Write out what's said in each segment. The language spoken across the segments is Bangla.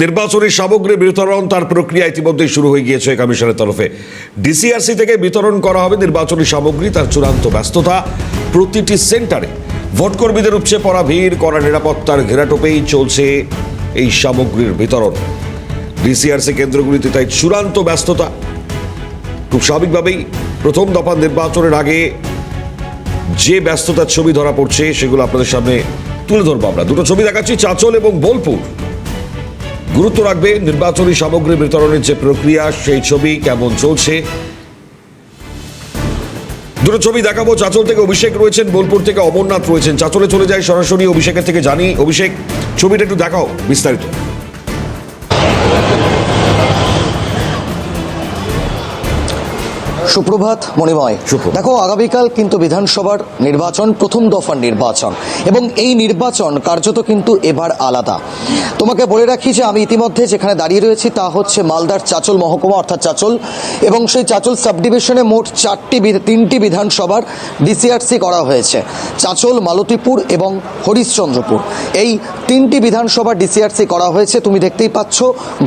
নির্বাচনী সামগ্রী বিতরণ তার প্রক্রিয়া ইতিমধ্যেই শুরু হয়ে গিয়েছে কমিশনের তরফে। ডিসিআরসি থেকে বিতরণ করা হবে নির্বাচনী সামগ্রী, তার চূড়ান্ত ব্যস্ততা প্রতিটি সেন্টারে। ভোটকর্মীদের উপচে পড়া ভিড়, কড়া নিরাপত্তার ঘেরাটোপেই চলছে এই সামগ্রীর বিতরণ। ডিসিআরসি কেন্দ্রগুলিতে তাই চূড়ান্ত ব্যস্ততা। খুব স্বাভাবিকভাবেই প্রথম দফা নির্বাচনের আগে যে ব্যস্ততার ছবি ধরা পড়ছে সেগুলো আপনাদের সামনে তুলে ধরবো আমরা। দুটো ছবি দেখাচ্ছি, চাঁচল এবং বোলপুর। গুরুত্ব রাখবে নির্বাচনী সামগ্রী বিতরণের যে প্রক্রিয়া, সেই ছবি কেমন চলছে। দুটো ছবি দেখাবো। চাঁচল থেকে অভিষেক রয়েছেন, বোলপুর থেকে অমরনাথ রয়েছেন। চাঁচলে চলে যায় সরাসরি অভিষেকের থেকে জানি। অভিষেক, ছবিটা একটু দেখাও বিস্তারিত। সুপ্রভাত মণিময়। দেখো, আগামীকাল কিন্তু বিধানসভার নির্বাচন, প্রথম দফার নির্বাচন, এবং এই নির্বাচন কার্যত কিন্তু এবার আলাদা। তোমাকে বলে রাখি যে আমি ইতিমধ্যে যেখানে দাঁড়িয়ে রয়েছি তা হচ্ছে মালদার চাঁচল মহকুমা অর্থাৎ চাঁচল, এবং সেই চাঁচল সাব ডিভিশনে মোট তিনটি বিধানসভার ডিসিআরসি করা হয়েছে। চাঁচল, মালতীপুর এবং হরিশ্চন্দ্রপুর, এই তিনটি বিধানসভার ডিসিআরসি করা হয়েছে। তুমি দেখতেই পাচ্ছ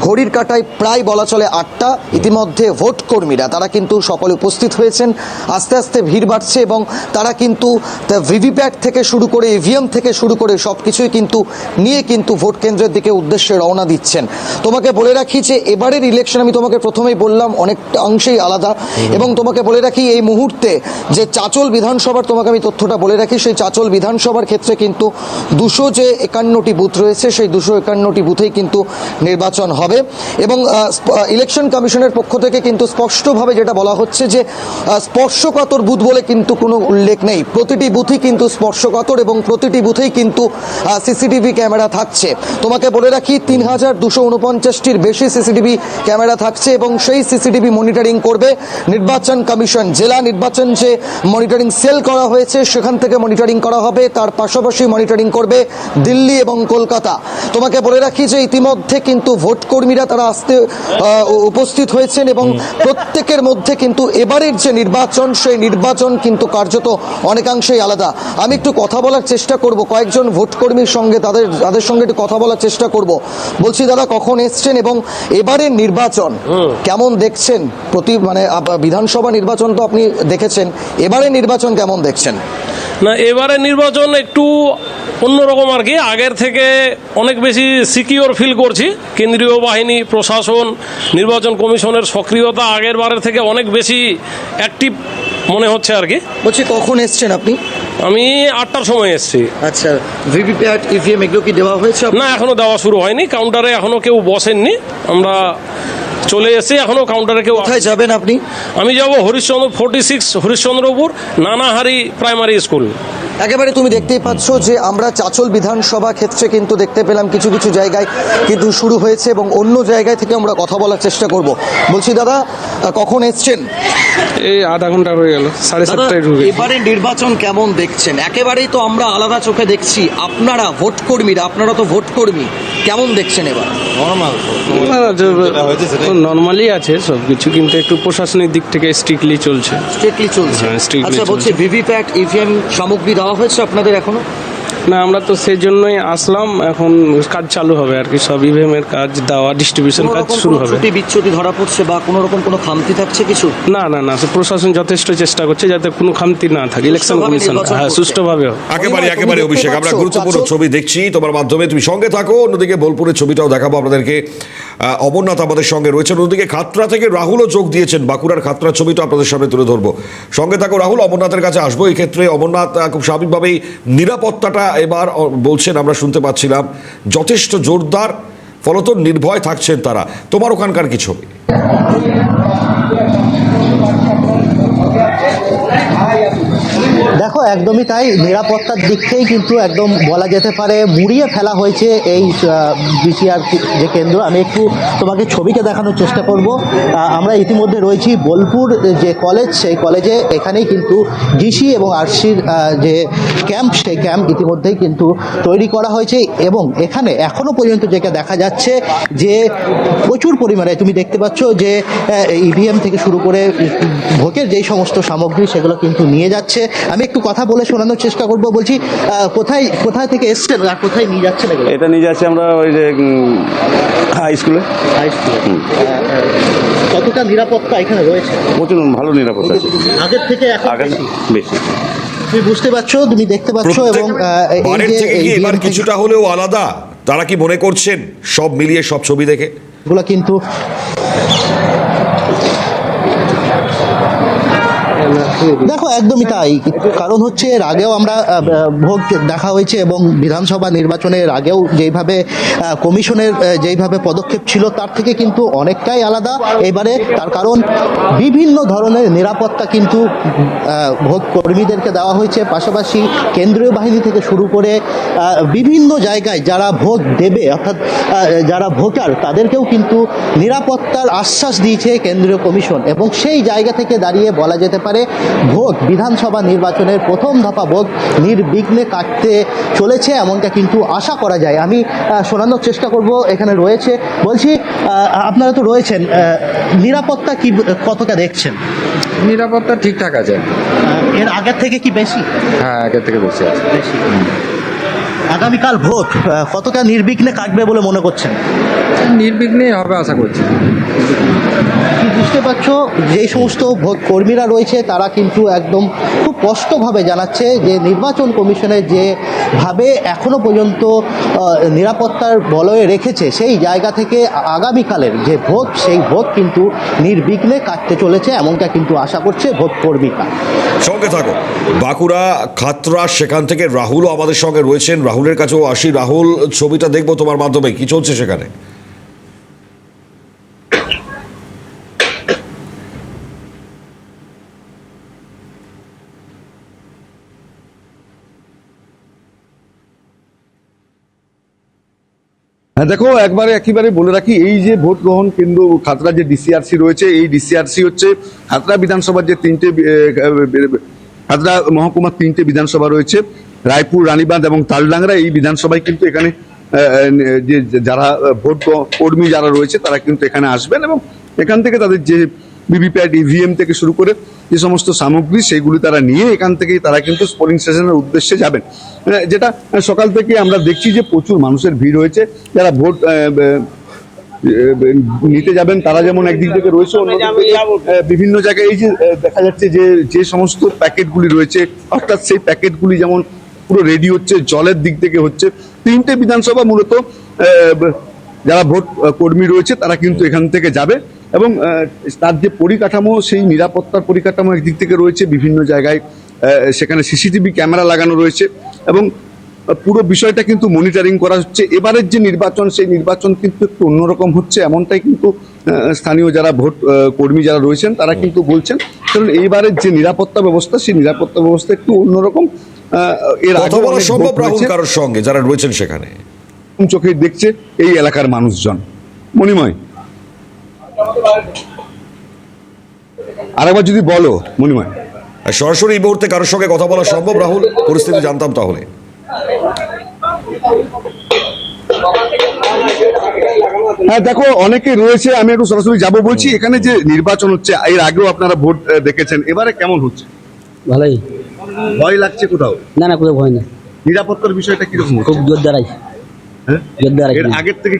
ঘড়ির কাঁটায় প্রায় বলা চলে 8টা। ইতিমধ্যে ভোট কর্মীরা তারা কিন্তু সকলে উপস্থিত হয়েছেন। আস্তে আস্তে ভিড় বাড়ছে এবং তারা কিন্তু ভিভিপ্যাট থেকে শুরু করে ইভিএম থেকে শুরু করে সব কিছুই কিন্তু নিয়ে কিন্তু ভোট কেন্দ্রের দিকে উদ্দেশ্যে রওনা দিচ্ছেন। তোমাকে বলে রাখি যে এবারের ইলেকশন, আমি তোমাকে প্রথমেই বললাম, অনেকটা অংশেই আলাদা। এবং তোমাকে বলে রাখি এই মুহূর্তে যে চাঁচল বিধানসভার, তোমাকে আমি তথ্যটা বলে রাখি, সেই চাঁচল বিধানসভার ক্ষেত্রে কিন্তু 251টি বুথ রয়েছে। সেই 251টি বুথেই কিন্তু নির্বাচন হবে। এবং ইলেকশন কমিশনের পক্ষ থেকে কিন্তু স্পষ্টভাবে যেটা বলা হচ্ছে যে স্পর্শকাতর বুথ বলে কিন্তু কোনো উল্লেখ নেই। প্রতিটি বুথই কিন্তু স্পর্শকাতর এবং প্রতিটি বুথেই কিন্তু সিসিটিভি ক্যামেরা থাকছে। তোমাকে বলে রাখি 3249টির বেশি সিসিটিভি ক্যামেরা থাকছে এবং সেই সিসিটিভি মনিটরিং করবে নির্বাচন কমিশন। জেলা নির্বাচন যে মনিটরিং সেল করা হয়েছে সেখান থেকে মনিটরিং করা হবে, তার পাশাপাশি মনিটরিং করবে দিল্লি এবং কলকাতা। তোমাকে বলে রাখি যে ইতিমধ্যে কিন্তু ভোট কর্মীরা তারা উপস্থিত হয়েছেন এবং প্রত্যেকের মধ্যে কিন্তু এবারের যে নির্বাচন, সেই নির্বাচন কিন্তু কার্যত অনেকাংশেই আলাদা। আমি একটু কথা বলার চেষ্টা করব কয়েকজন ভোটকর্মীর সঙ্গে, তাদের সঙ্গে একটু কথা বলার চেষ্টা করব। বলছি, দাদা কখন এসছেন এবং এবারের নির্বাচন কেমন দেখছেন? বিধানসভা নির্বাচন তো আপনি দেখেছেন, এবারের নির্বাচন কেমন দেখছেন? না, এবারে নির্বাচন একটু অন্যরকম আর কি। আগের থেকে অনেক বেশি সিকিওর ফিল করছি। কেন্দ্রীয় বাহিনী, প্রশাসন, নির্বাচন কমিশনের সক্রিয়তা আগের বারের থেকে অনেক বেশি অ্যাক্টিভ মনে হচ্ছে আর কি। বলছি, কখন এসছেন আপনি? আমি 8টার সময় এসেছি। আচ্ছা, ভিভিপ্যাট, ইভিএম এগুলো কি দেওয়া হয়েছে? না, এখনও দেওয়া শুরু হয়নি। কাউন্টারে এখনও কেউ বসেননি। আমরা চলে এসে এখনও কাউন্টারে কেউ। কোথায় যাবেন আপনি? আমি যাব 46 হরিশ্চন্দ্রপুর নানাহারি প্রাইমারি স্কুল। একেবারে তুমি দেখতেই পাচ্ছ যে আমরা চাঁচল বিধানসভা ক্ষেত্রে কিন্তু দেখতে পেলাম কিছু কিছু জায়গায় কিন্তু শুরু হয়েছে এবং অন্য জায়গায় থেকে আমরা কথা বলার চেষ্টা করব। বলছি, দাদা কখন এসছেন? এই আধা ঘন্টা হয়ে গেল, 7:30টায় ঢুকে। এবারে নির্বাচন কেমন দেখছেন? একেবারেই তো আমরা আলাদা চোখে দেখছি। আপনারা ভোটকর্মীরা, আপনারা তো ভোটকর্মী, কেমন দেখছেন এবার? নর্মালি আছে সব কিছু, কিন্তু একটু প্রশাসনিক দিক থেকে স্ট্রিক্টলি চলছে। আচ্ছা, বলছি ভিভিপ্যাট, ইভিএম সামগ্রী দেওয়া হয়েছে আপনাদের এখনো? না, আমরা তো সেই জন্যই আসলাম। এখন কাজ চালু হবে আর কি, সব ইভিএম এর কাজ দেওয়া, ডিস্ট্রিবিউশন কাজ শুরু হবে। বিচ্যুতি ধরা পড়ছে বা কোনো রকম কোনো খামতি থাকছে কিছু? না না না, প্রশাসন যথেষ্ট চেষ্টা করছে যাতে কোনো খামতি না থাকে। ইলেকশন কমিশন সুষ্ঠুভাবে একেবারে অভিষেক, আমরা গুরুত্বপূর্ণ ছবি দেখছি তোমার মাধ্যমে, তুমি সঙ্গে থাকো। অন্যদিকে বোলপুরের ছবিটাও দেখাবো আপনাদেরকে। অমরনাথ আমাদের সঙ্গে রয়েছেন, অন্যদিকে খাতড়া থেকে রাহুলও যোগ দিয়েছেন। বাঁকুড়ার খাতড়ার ছবিটা আপনাদের সামনে তুলে ধরবো। সঙ্গে থাকো রাহুল, অমরনাথের কাছে আসবো। এই ক্ষেত্রে অমরনাথ খুব স্বাভাবিকভাবেই নিরাপত্তাটা এবার বলছেন, আমরা শুনতে পাচ্ছিলাম যথেষ্ট জোরদার, ফলত নির্ভয় থাকছেন তারা। তোমার ওখানকার কি ছবি? দেখো, একদমই তাই। নিরাপত্তার দিক থেকেই কিন্তু একদম বলা যেতে পারে মুড়িয়ে ফেলা হয়েছে এই ডিসিআর যে কেন্দ্র। আমি একটু তোমাকে ছবিকে দেখানোর চেষ্টা করব। আমরা ইতিমধ্যে রয়েছি বোলপুর যে কলেজ, সেই কলেজে। এখানেই কিন্তু জিসি এবং আরসির যে ক্যাম্প, সেই ক্যাম্প ইতিমধ্যেই কিন্তু তৈরি করা হয়েছে এবং এখানে এখনও পর্যন্ত যেটা দেখা যাচ্ছে যে প্রচুর পরিমাণে তুমি দেখতে পাচ্ছ যে ইভিএম থেকে শুরু করে ভোটের যেই সমস্ত সামগ্রী সেগুলো কিন্তু নিয়ে যাচ্ছে। আমি একটু কথা বলে শোনানোর চেষ্টা করব। বলছি কোথায় থেকে এসছেন আর কোথায় নিয়ে যাচ্ছেন এগুলো? এটা নিয়ে যাচ্ছি আমরা ওই যে হাই স্কুলে। হাই স্কুলে। কতটা নিরাপত্তা এখানে রয়েছে? প্রচুর ভালো নিরাপত্তা আছে, আগের থেকে এখন আগে বেশি? বেশি। তুমি বুঝতে পারছো, তুমি দেখতে পাচ্ছ, এবং এই বারের যে থেকে কি এবার কিছুটা হলেও আলাদা তারা কি মনে করছেন সব মিলিয়ে, সব ছবি দেখে? এগুলো কিন্তু দেখো একদমই তাই। কারণ হচ্ছে এর আগেও আমরা ভোট দেখা হয়েছে, এবং বিধানসভা নির্বাচনের আগেও যেইভাবে কমিশনের যেইভাবে পদক্ষেপ ছিল তার থেকে কিন্তু অনেকটাই আলাদা এবারে। তার কারণ বিভিন্ন ধরনের নিরাপত্তা কিন্তু ভোট কর্মীদেরকে দেওয়া হয়েছে, পাশাপাশি কেন্দ্রীয় বাহিনী থেকে শুরু করে বিভিন্ন জায়গায় যারা ভোট দেবে, অর্থাৎ যারা ভোটার, তাদেরকেও কিন্তু নিরাপত্তার আশ্বাস দিয়েছে কেন্দ্রীয় কমিশন। এবং সেই জায়গা থেকে দাঁড়িয়ে বলা যেতে পারে ভোট, বিধানসভা নির্বাচনের প্রথম দফা ভোট নির্বিঘ্নে কাটতে চলেছে, এমনটা কিন্তু আশা করা যায়। আমি শোনানোর চেষ্টা করব, এখানে রয়েছে। বলছি আপনারা তো রয়েছেন, নিরাপত্তা কি কতটা দেখছেন? নিরাপত্তা ঠিকঠাক আছে। এর আগের থেকে কি বেশি? হ্যাঁ, আগের থেকে বেশি আছে। বেশি। আগামীকাল ভোট কতটা নির্বিঘ্নে কাটবে বলে মনে করছেন? নির্বিঘ্নেই হবে আশা করছি। কি বুঝতে পারছো, যে সমস্ত ভোট কর্মীরা রয়েছে তারা কিন্তু একদম খুব স্পষ্টভাবে জানাচ্ছে যে নির্বাচন কমিশনের যেভাবে এখনো পর্যন্ত নিরাপত্তার বলয়ে রেখেছে, সেই জায়গা থেকে আগামীকালের যে ভোট, সেই ভোট কিন্তু নির্বিঘ্নে কাটতে চলেছে, এমনটা কিন্তু আশা করছে ভোট কর্মীরা। সঙ্গে থাকো, বাঁকুড়া খাতড়া, সেখান থেকে রাহুলও আমাদের সঙ্গে রয়েছেন। রাহুলের কাছেও আসি। রাহুল, ছবিটা দেখবো তোমার মাধ্যমে, কি চলছে সেখানে? হ্যাঁ দেখো, একেবারে বলে রাখি, এই যে ভোট গ্রহণ কেন্দ্র খাতড়া যে ডিসিআরসি রয়েছে, এই ডিসিআরসি হচ্ছে খাতড়া বিধানসভার যে খাতড়া মহকুমার 3টে বিধানসভা রয়েছে, রায়পুর, রানীবাঁধ এবং তালডাংরা। এই বিধানসভায় কিন্তু এখানে যে যারা ভোট কর্মী যারা রয়েছে তারা কিন্তু এখানে আসবেন, এবং এখান থেকে তাদের যে ভিভিপ্যাট, ইভিএম থেকে শুরু করে যে সমস্ত সামগ্রী, সেগুলি তারা নিয়ে এখান থেকেই তারা কিন্তু পোলিং স্টেশনের উদ্দেশ্যে যাবেন। যেটা সকাল থেকে আমরা দেখছি যে প্রচুর মানুষের ভিড় হয়েছে। যারা ভোট নিতে যাবেন তারা যেমন একদিক থেকে রয়েছে, বিভিন্ন জায়গায় এই যে দেখা যাচ্ছে যে সমস্ত প্যাকেটগুলি রয়েছে, অর্থাৎ সেই প্যাকেটগুলি যেমন পুরো রেডি হচ্ছে, জলের দিক থেকে হচ্ছে। 3টে বিধানসভা মূলত যারা ভোট কর্মী রয়েছে তারা কিন্তু এখান থেকে যাবে, এবং তার যে পরিকাঠামো, সেই নিরাপত্তার পরিকাঠামো একদিক থেকে রয়েছে। বিভিন্ন জায়গায় সেখানে সিসিটিভি ক্যামেরা লাগানো রয়েছে, এবং পুরো বিষয়টা কিন্তু মনিটরিং করা হচ্ছে। এবারের যে নির্বাচন, সেই নির্বাচন কিন্তু একটু অন্যরকম হচ্ছে, এমনটাই কিন্তু স্থানীয় যারা ভোট কর্মী যারা রয়েছেন তারা কিন্তু বলছেন। কারণ এইবারের যে নিরাপত্তা ব্যবস্থা, সেই নিরাপত্তা ব্যবস্থা একটু অন্যরকম। এর কথা বলা সম্ভব রাহুল কারোর সঙ্গে যারা রয়েছেন সেখানে? চোখে দেখছে এই এলাকার মানুষজন। মণিময়, আরেকবার যদি বলো মণিময়। সরাসরি এই মুহূর্তে কারোর সঙ্গে কথা বলা সম্ভব রাহুল? পরিস্থিতি জানতাম তাহলে। হ্যাঁ দেখো, অনেকে রয়েছে, আমি একটু সরাসরি যাবো। বলছি, এখানে যে নির্বাচন হচ্ছে, এর আগেও আপনারা ভোট দেখেছেন, এবারে কেমন হচ্ছে? ভালোই। ভয় লাগছে কোথাও? না না, কোথাও ভয় না। নিরাপত্তার বিষয়টা কিরকম খুব জোর দাঁড়াই। হ্যাঁ, জোর দাঁড়াই। এর আগের থেকে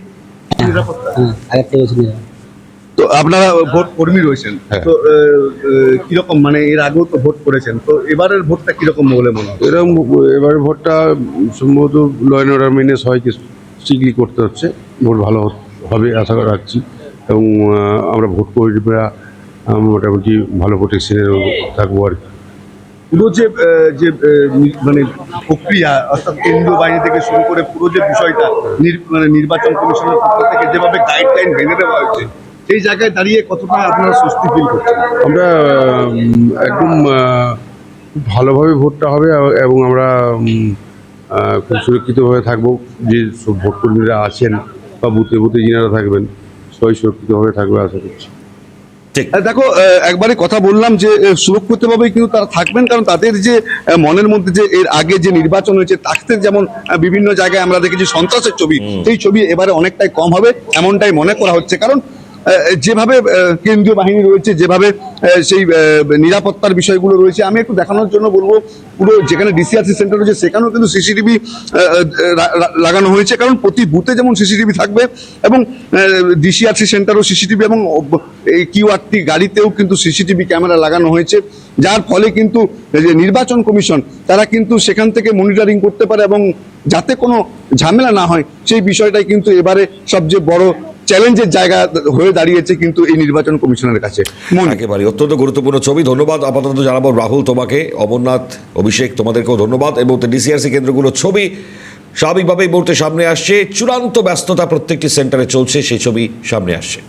নিরাপত্তা? হ্যাঁ, আগের থেকে বেশি নিরাপত্তা। তো আপনারা ভোট কর্মী রয়েছেন, তো কিরকম, মানে এর আগেও তো ভোট করেছেন, তো এবারের ভোটটা কিরকম বলে মনে হয়? এরকম এবারের ভোটটা সম্ভবত ল অ্যান্ড অর্ডার মেনে সবাইকে স্ট্রিক্টলি করতে হচ্ছে। ভোট ভালো হবে আশা রাখছি, এবং আমরা ভোট কর্মীরা মোটামুটি ভালো প্রোটেকশনে থাকবো আর কি। পুরো যে মানে প্রক্রিয়া, অর্থাৎ কেন্দ্রীয় বাহিনী থেকে শুরু করে পুরো যে বিষয়টা, মানে নির্বাচন কমিশনের পক্ষ থেকে যেভাবে গাইডলাইন ভেঙে দেওয়া হয়েছে, সেই জায়গায় দাঁড়িয়ে কতটা আপনারা স্বস্তি ফিল করছেন? আমরা একদম খুব ভালোভাবে ভোটটা হবে, এবং আমরা খুব সুরক্ষিতভাবে থাকবো। যে সব ভোট কর্মীরা আছেন বা বুথে বুথে যিনারা থাকবেন, সবাই সুরক্ষিতভাবে থাকবে আশা করছি। দেখো, একবারে কথা বললাম যে সুরক্ষিতভাবে কিন্তু তারা থাকবেন, কারণ তাদের যে মনের মধ্যে যে এর আগে যে নির্বাচন হয়েছে, তাতে যেমন বিভিন্ন জায়গায় আমরা দেখেছি সন্ত্রাসের ছবি, সেই ছবি এবারে অনেকটাই কম হবে এমনটাই মনে করা হচ্ছে। কারণ যেভাবে কেন্দ্রীয় বাহিনী রয়েছে, যেভাবে সেই নিরাপত্তার বিষয়গুলো রয়েছে, আমি একটু দেখানোর জন্য বলবো পুরো যেখানে ডিসিআরসি সেন্টার রয়েছে সেখানেও কিন্তু সিসিটিভি লাগানো হয়েছে, কারণ প্রতি বুথে যেমন সিসিটিভি থাকবে এবং ডিসিআরসি সেন্টারও সিসিটিভি এবং এই কিউআরটি গাড়িতেও কিন্তু সিসিটিভি ক্যামেরা লাগানো হয়েছে, যার ফলে কিন্তু যে নির্বাচন কমিশন তারা কিন্তু সেখান থেকে মনিটরিং করতে পারে এবং যাতে কোনো ঝামেলা না হয় সেই বিষয়টাই কিন্তু এবারে সবচেয়ে বড় চ্যালেঞ্জের জায়গা হয়ে দাঁড়িয়েছে কিন্তু এই নির্বাচন কমিশনের কাছে। একেবারে অত্যন্ত গুরুত্বপূর্ণ ছবি। ধন্যবাদ। আপাতত জানাবো রাহুল তোমাকে, অমরনাথ, অভিষেক তোমাদেরকেও ধন্যবাদ। এবং ডিসিআরসি কেন্দ্রগুলোর ছবি স্বাভাবিকভাবে এই মুহূর্তে সামনে আসছে, চূড়ান্ত ব্যস্ততা প্রত্যেকটি সেন্টারে চলছে, সেই ছবি সামনে আসছে।